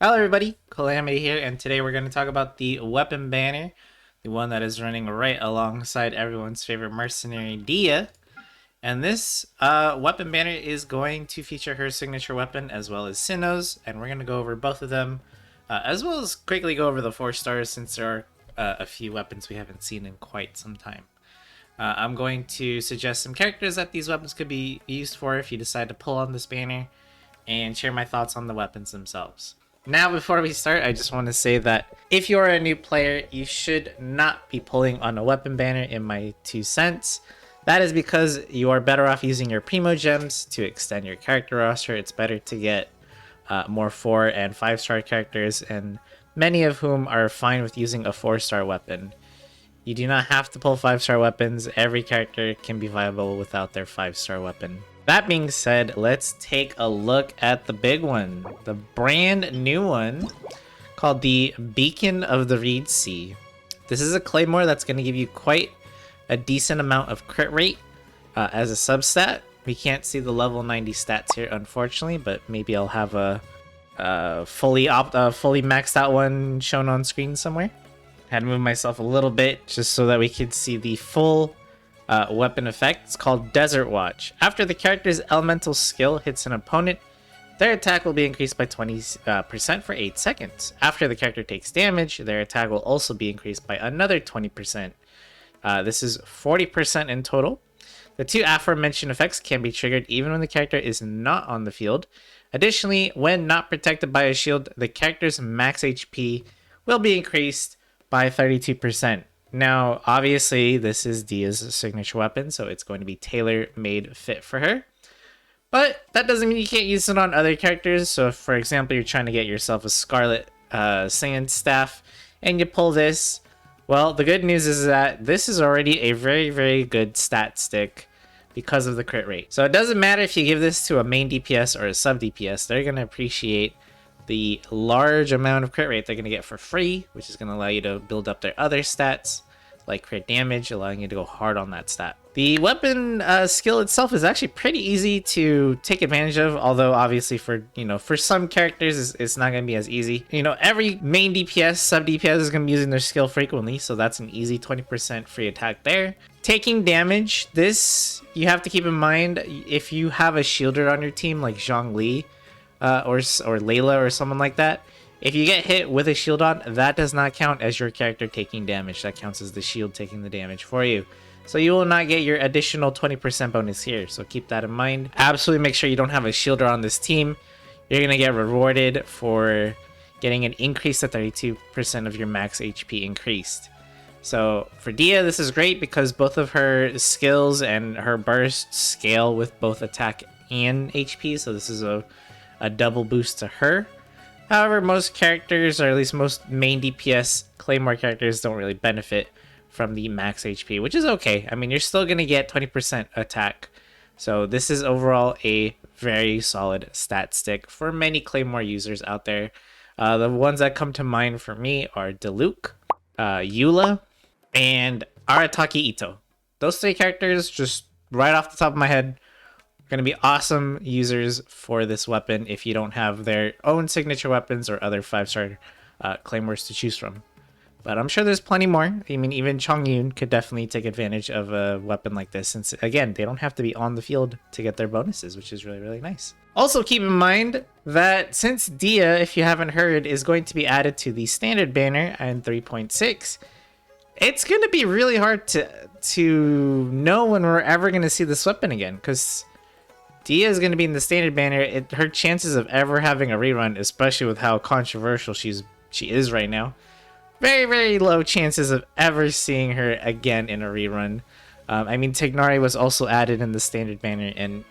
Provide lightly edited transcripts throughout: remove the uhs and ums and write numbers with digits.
Hello everybody, Calamity here, and today we're going to talk about the weapon banner, the one that is running right alongside everyone's favorite mercenary, DEHYA. And this weapon banner is going to feature her signature weapon as well as Sinnoh's, and we're going to go over both of them, as well as quickly go over the 4 stars since there are a few weapons we haven't seen in quite some time. I'm going to suggest some characters that these weapons could be used for if you decide to pull on this banner, and share my thoughts on the weapons themselves. Now, before we start, I just want to say that if you're a new player, you should not be pulling on a weapon banner in my 2 cents. That is because you are better off using your Primo Gems to extend your character roster. It's better to get more 4 and 5-star characters, and many of whom are fine with using a 4-star weapon. You do not have to pull 5-star weapons. Every character can be viable without their 5-star weapon. That being said, let's take a look at the big one, the brand new one called the Beacon of the Reed Sea. This is a claymore that's going to give you quite a decent amount of crit rate as a substat. We can't see the level 90 stats here, unfortunately, but maybe I'll have a fully maxed out one shown on screen somewhere. Had to move myself a little bit just so that we could see the full weapon effect. It's called Desert Watch. After the character's elemental skill hits an opponent, their attack will be increased by 20% for 8 seconds. After the character takes damage, their attack will also be increased by another 20%. This is 40% in total. The 2 aforementioned effects can be triggered even when the character is not on the field. Additionally, when not protected by a shield, the character's max HP will be increased by 32%. Now, obviously, this is DEHYA's signature weapon, so it's going to be tailor-made fit for her. But that doesn't mean you can't use it on other characters. So if, for example, you're trying to get yourself a Scarlet sand staff and you pull this, well, the good news is that this is already a very, very good stat stick because of the crit rate. So it doesn't matter if you give this to a main DPS or a sub DPS, they're going to appreciate the large amount of crit rate they're going to get for free, which is going to allow you to build up their other stats, like crit damage, allowing you to go hard on that stat. The weapon skill itself is actually pretty easy to take advantage of, although obviously for some characters it's not going to be as easy. Every main DPS, sub DPS is going to be using their skill frequently, so that's an easy 20% free attack there. Taking damage, this you have to keep in mind if you have a shielder on your team like Zhongli, or Layla or someone like that. If you get hit with a shield on, that does not count as your character taking damage. That counts as the shield taking the damage for you. So you will not get your additional 20% bonus here. So keep that in mind. Absolutely make sure you don't have a shielder on this team. You're going to get rewarded for getting an increase to 32% of your max HP increased. So for DEHYA, this is great because both of her skills and her bursts scale with both attack and HP. So this is a double boost to her. However, most characters, or at least most main DPS claymore characters, don't really benefit from the max HP, which is okay. I mean, you're still going to get 20% attack. So this is overall a very solid stat stick for many claymore users out there. The ones that come to mind for me are Diluc, Eula, and Arataki Ito. Those 3 characters, just right off the top of my head, going to be awesome users for this weapon if you don't have their own signature weapons or other 5-star claymores to choose from. But I'm sure there's plenty more. I mean, even Chongyun could definitely take advantage of a weapon like this, since, again, they don't have to be on the field to get their bonuses, which is really, really nice. Also, keep in mind that since DEHYA, if you haven't heard, is going to be added to the standard banner in 3.6, it's going to be really hard to know when we're ever going to see this weapon again, because DEHYA is going to be in the standard banner. Her chances of ever having a rerun, especially with how controversial she is right now, very, very low chances of ever seeing her again in a rerun. I mean, Tignari was also added in the standard banner, and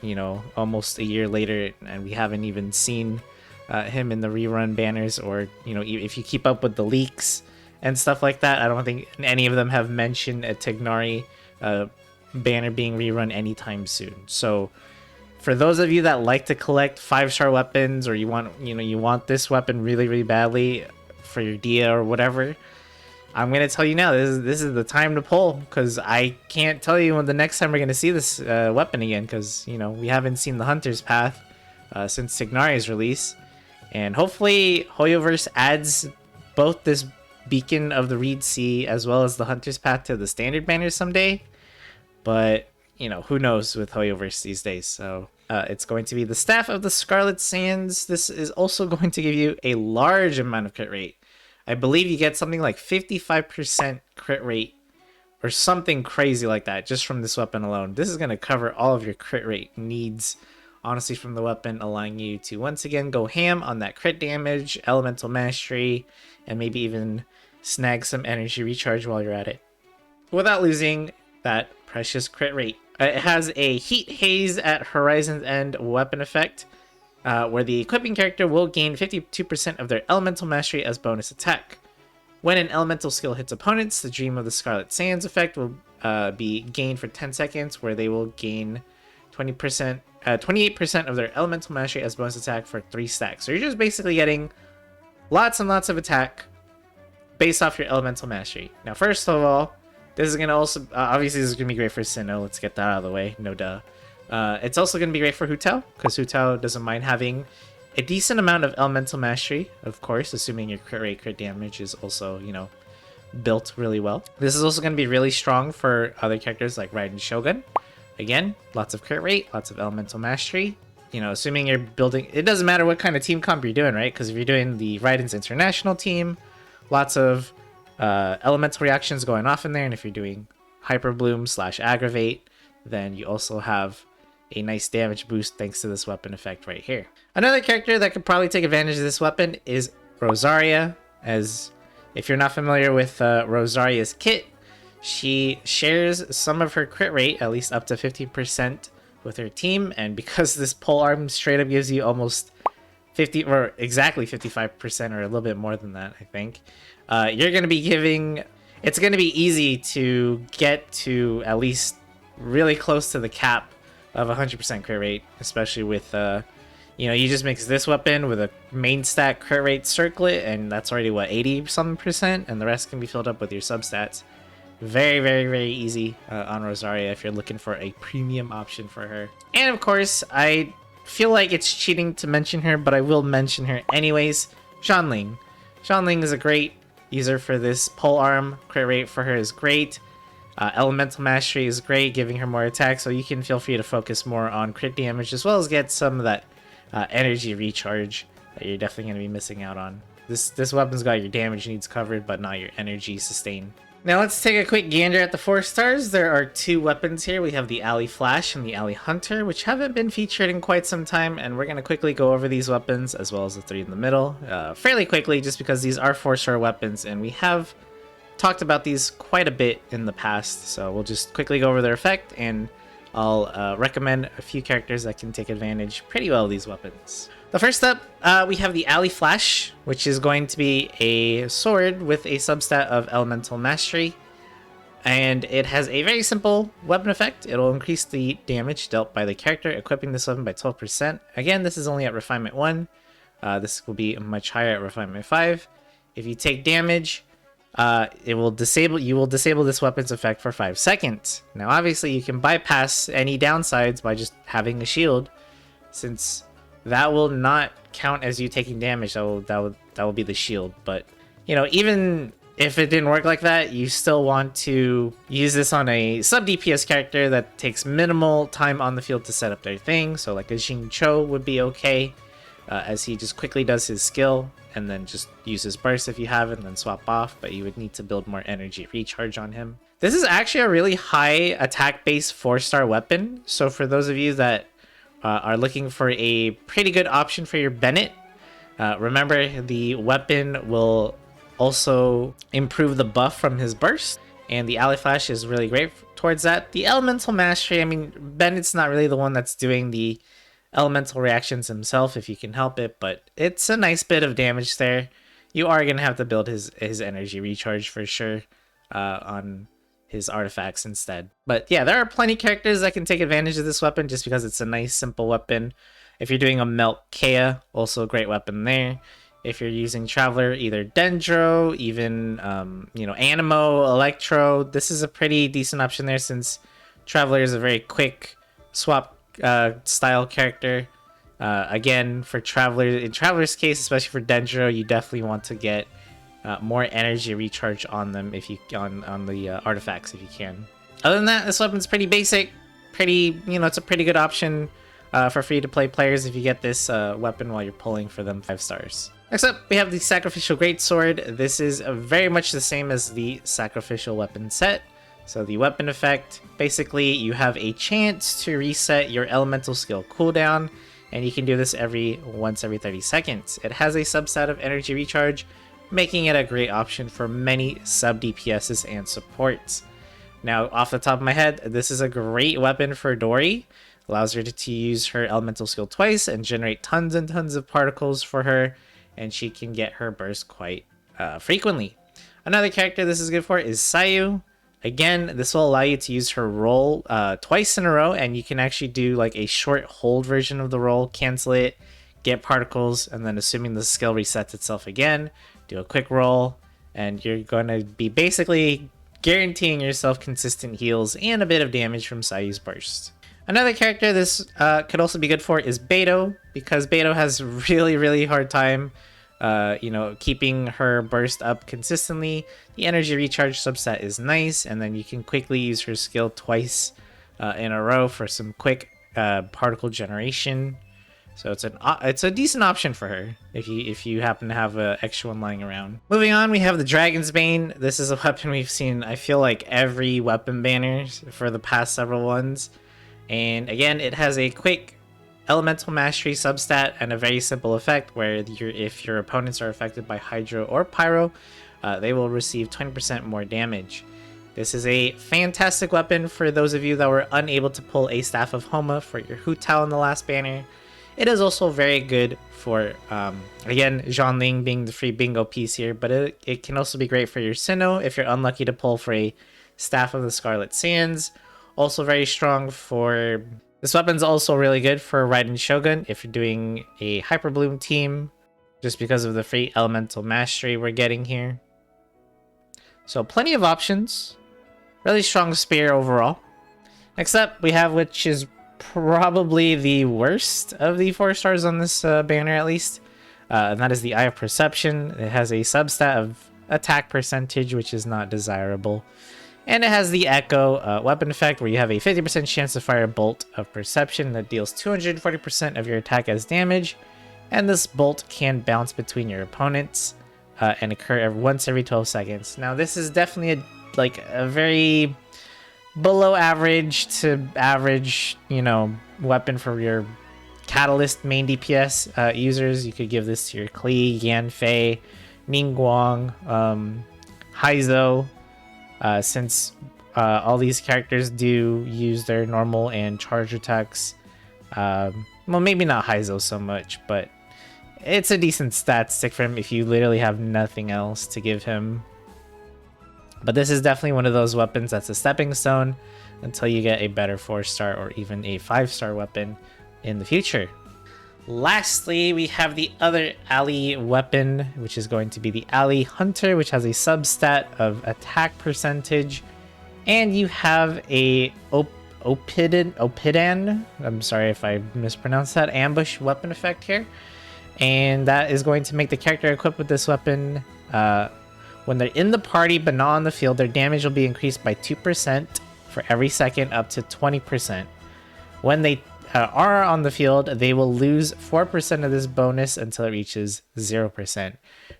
almost a year later, and we haven't even seen him in the rerun banners, or if you keep up with the leaks and stuff like that, I don't think any of them have mentioned a Tignari banner being rerun anytime soon. So for those of you that like to collect 5-star weapons, or you want this weapon really, really badly for your DEHYA or whatever, I'm gonna tell you now, this is the time to pull, because I can't tell you when the next time we're gonna see this weapon again, because we haven't seen the Hunter's Path since Tignari's release, And hopefully Hoyoverse adds both this Beacon of the Reed Sea as well as the Hunter's Path to the standard banner someday. But, you know, who knows with Hoyoverse these days. So it's going to be the Staff of the Scarlet Sands. This is also going to give you a large amount of crit rate. I believe you get something like 55% crit rate or something crazy like that just from this weapon alone. This is going to cover all of your crit rate needs, honestly, from the weapon, allowing you to once again go ham on that crit damage, elemental mastery, and maybe even snag some energy recharge while you're at it without losing that precious crit rate. It has a Heat Haze at Horizon's End weapon effect, where the equipping character will gain 52% of their elemental mastery as bonus attack. When an elemental skill hits opponents, the Dream of the Scarlet Sands effect will be gained for 10 seconds, where they will gain 28% of their elemental mastery as bonus attack for 3 stacks. So you're just basically getting lots and lots of attack based off your elemental mastery. Now, first of all, this is going to also, obviously this is going to be great for Sinnoh. Let's get that out of the way, no duh. It's also going to be great for Hu Tao, because Hu Tao doesn't mind having a decent amount of elemental mastery, of course, assuming your crit rate, crit damage is also, you know, built really well. This is also going to be really strong for other characters like Raiden Shogun. Again, lots of crit rate, lots of elemental mastery. You know, assuming you're building, it doesn't matter what kind of team comp you're doing, right? Because if you're doing the Raiden's International team, lots of elemental reactions going off in there, and if you're doing Hyper Bloom / Aggravate, then you also have a nice damage boost thanks to this weapon effect right here. Another character that could probably take advantage of this weapon is Rosaria, as if you're not familiar with Rosaria's kit, she shares some of her crit rate, at least up to 50%, with her team, and because this pole arm straight up gives you almost 50 or exactly 55% or a little bit more than that, I think, you're going to be giving, it's going to be easy to get to at least really close to the cap of 100% crit rate, especially with you know, you just mix this weapon with a main stack crit rate circlet, and that's already what, 80 something percent, and the rest can be filled up with your substats. Very, very, very easy on Rosaria if you're looking for a premium option for her. And of course, I feel like it's cheating to mention her, but I will mention her anyways. Xianling. Xianling is a great user for this pole arm. Crit rate for her is great. Elemental mastery is great, giving her more attack, so you can feel free to focus more on crit damage as well as get some of that energy recharge that you're definitely going to be missing out on. This weapon's got your damage needs covered, but not your energy sustain. Now let's take a quick gander at the 4 stars. There are 2 weapons here. We have the Alley Flash and the Alley Hunter, which haven't been featured in quite some time, and we're going to quickly go over these weapons as well as the 3 in the middle fairly quickly, just because these are 4-star weapons and we have talked about these quite a bit in the past. So we'll just quickly go over their effect, and I'll recommend a few characters that can take advantage pretty well of these weapons. The first up, we have the Alley Flash, which is going to be a sword with a substat of Elemental Mastery. And it has a very simple weapon effect. It'll increase the damage dealt by the character equipping this weapon by 12%. Again, this is only at Refinement 1. This will be much higher at Refinement 5. If you take damage, you will disable this weapon's effect for 5 seconds. Now, obviously, you can bypass any downsides by just having a shield, since that will not count as you taking damage. That will be the shield. But you know, even if it didn't work like that, you still want to use this on a sub DPS character that takes minimal time on the field to set up their thing. So like a Xing Cho would be okay, as he just quickly does his skill and then just uses burst if you have it and then swap off, but you would need to build more energy recharge on him. This is actually a really high attack base 4-star weapon. So for those of you that are looking for a pretty good option for your Bennett, remember the weapon will also improve the buff from his burst, and the Alley Flash is really great towards that. The Elemental Mastery, I mean, Bennett's not really the one that's doing the elemental reactions himself if you can help it, but it's a nice bit of damage there. You are going to have to build his energy recharge for sure on his artifacts instead. But yeah, there are plenty of characters that can take advantage of this weapon just because it's a nice simple weapon. If you're doing a Melt Kea, also a great weapon there. If you're using Traveler, either Dendro, even you know, Animo, Electro, this is a pretty decent option there, since Traveler is a very quick swap style character. Again, for Traveler, in Traveler's case, especially for Dendro, you definitely want to get more energy recharge on them if you on the artifacts if you can. Other than that, this weapon's pretty basic, pretty, you know, it's a pretty good option for free-to-play players if you get this weapon while you're pulling for them 5 stars. Next up, we have the Sacrificial Greatsword. This is very much the same as the Sacrificial Weapon set. So the weapon effect, basically you have a chance to reset your elemental skill cooldown, and you can do this once every 30 seconds. It has a subset of energy recharge, making it a great option for many sub DPSs and supports. Now, off the top of my head, this is a great weapon for Dory. Allows her to use her elemental skill twice and generate tons and tons of particles for her, and she can get her burst quite frequently. Another character this is good for is Sayu. Again, this will allow you to use her roll twice in a row, and you can actually do like a short hold version of the roll, cancel it, get particles, and then assuming the skill resets itself again, do a quick roll, and you're going to be basically guaranteeing yourself consistent heals and a bit of damage from Sayu's burst. Another character this could also be good for is Beto, because Beto has really hard time you know, keeping her burst up consistently. The energy recharge subset is nice, and then you can quickly use her skill twice in a row for some quick particle generation. So it's a decent option for her if you happen to have an extra one lying around. Moving on, we have the Dragon's Bane. This is a weapon we've seen, I feel like, every weapon banner for the past several ones. And again, it has a quick elemental mastery substat and a very simple effect where if your opponents are affected by Hydro or Pyro, they will receive 20% more damage. This is a fantastic weapon for those of you that were unable to pull a Staff of Homa for your Hu Tao in the last banner. It is also very good for, again, Zhongling being the free bingo piece here, but it can also be great for your Sinnoh if you're unlucky to pull for a Staff of the Scarlet Sands. Also very strong for... This weapon's also really good for Raiden Shogun if you're doing a Hyper Bloom team, just because of the free elemental mastery we're getting here. So plenty of options. Really strong spear overall. Next up, we have, which is probably the worst of the 4 stars on this banner at least, and that is the Eye of Perception. It has a substat of attack percentage, which is not desirable. And it has the Echo weapon effect, where you have a 50% chance to fire a bolt of perception that deals 240% of your attack as damage. And this bolt can bounce between your opponents and occur once every 12 seconds. Now, this is definitely a very below average to average, you know, weapon for your Catalyst main DPS users. You could give this to your Klee, Yanfei, Ningguang, Haizo. Since all these characters do use their normal and charge attacks. Well, maybe not Haizo so much, but it's a decent stat stick for him if you literally have nothing else to give him. But this is definitely one of those weapons that's a stepping stone until you get a better 4-star or even a 5-star weapon in the future. Lastly, we have the other Ally weapon, which is going to be the Ally Hunter, which has a substat of attack percentage. And you have a Opidan, I'm sorry if I mispronounced that, ambush weapon effect here. And that is going to make the character equipped with this weapon, when they're in the party but not on the field, their damage will be increased by 2% for every second up to 20%. When they are on the field, they will lose 4% of this bonus until it reaches 0%.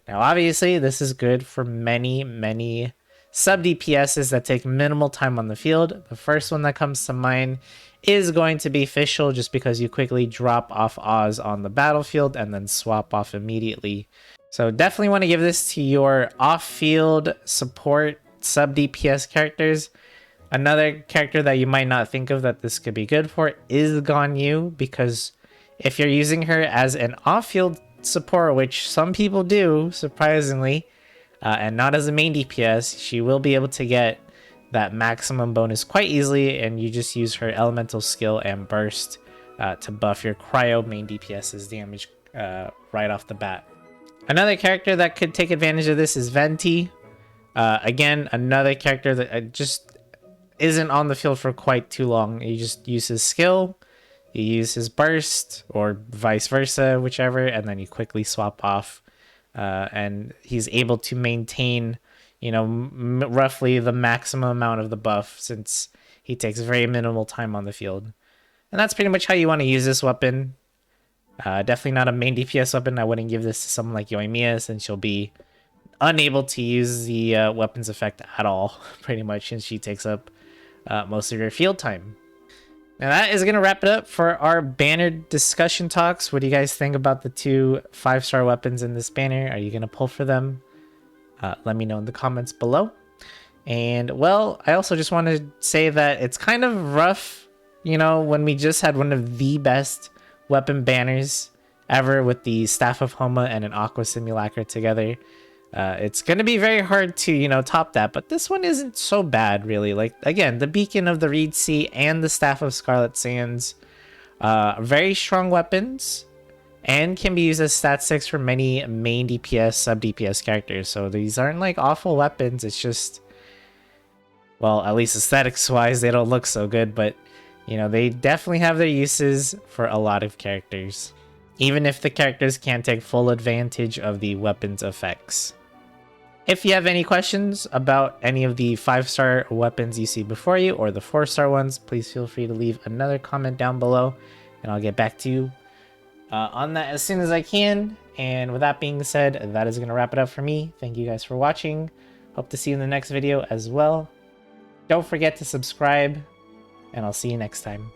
Now, obviously, this is good for many sub DPSs that take minimal time on the field. The first one that comes to mind is going to be Fischl, just because you quickly drop off Oz on the battlefield and then swap off immediately. So definitely want to give this to your off-field support sub DPS characters. Another character that you might not think of that this could be good for is Ganyu, because if you're using her as an off-field support, which some people do, surprisingly, and not as a main DPS, she will be able to get that maximum bonus quite easily, and you just use her elemental skill and burst to buff your cryo main DPS's damage right off the bat. Another character that could take advantage of this is Venti. Again, another character that just isn't on the field for quite too long. You just use his skill, You use his burst, or vice versa, whichever, and then you quickly swap off. And he's able to maintain, roughly the maximum amount of the buff since he takes very minimal time on the field. And that's pretty much how you want to use this weapon. Definitely not a main DPS weapon. I wouldn't give this to someone like Yoimiya since she'll be unable to use the weapons effect at all, pretty much, since she takes up most of your field time. Now that is going to wrap it up for our banner discussion talks. What do you guys think about the 2 5-star weapons in this banner? Are you going to pull for them? Let me know in the comments below. And, well, I also just want to say that it's kind of rough, when we just had one of the best weapon banners ever with the Staff of Homa and an Aqua Simulacra together. It's going to be very hard to, top that, but this one isn't so bad, really. Like, again, the Beacon of the Reed Sea and the Staff of Scarlet Sands, very strong weapons, and can be used as stat 6 for many main DPS, sub-DPS characters. So these aren't, like, awful weapons. It's just, well, at least aesthetics-wise, they don't look so good, but, they definitely have their uses for a lot of characters, even if the characters can't take full advantage of the weapons effects. If you have any questions about any of the 5-star weapons you see before you or the 4-star ones, please feel free to leave another comment down below and I'll get back to you on that as soon as I can. And with that being said, that is going to wrap it up for me. Thank you guys for watching. Hope to see you in the next video as well. Don't forget to subscribe, and I'll see you next time.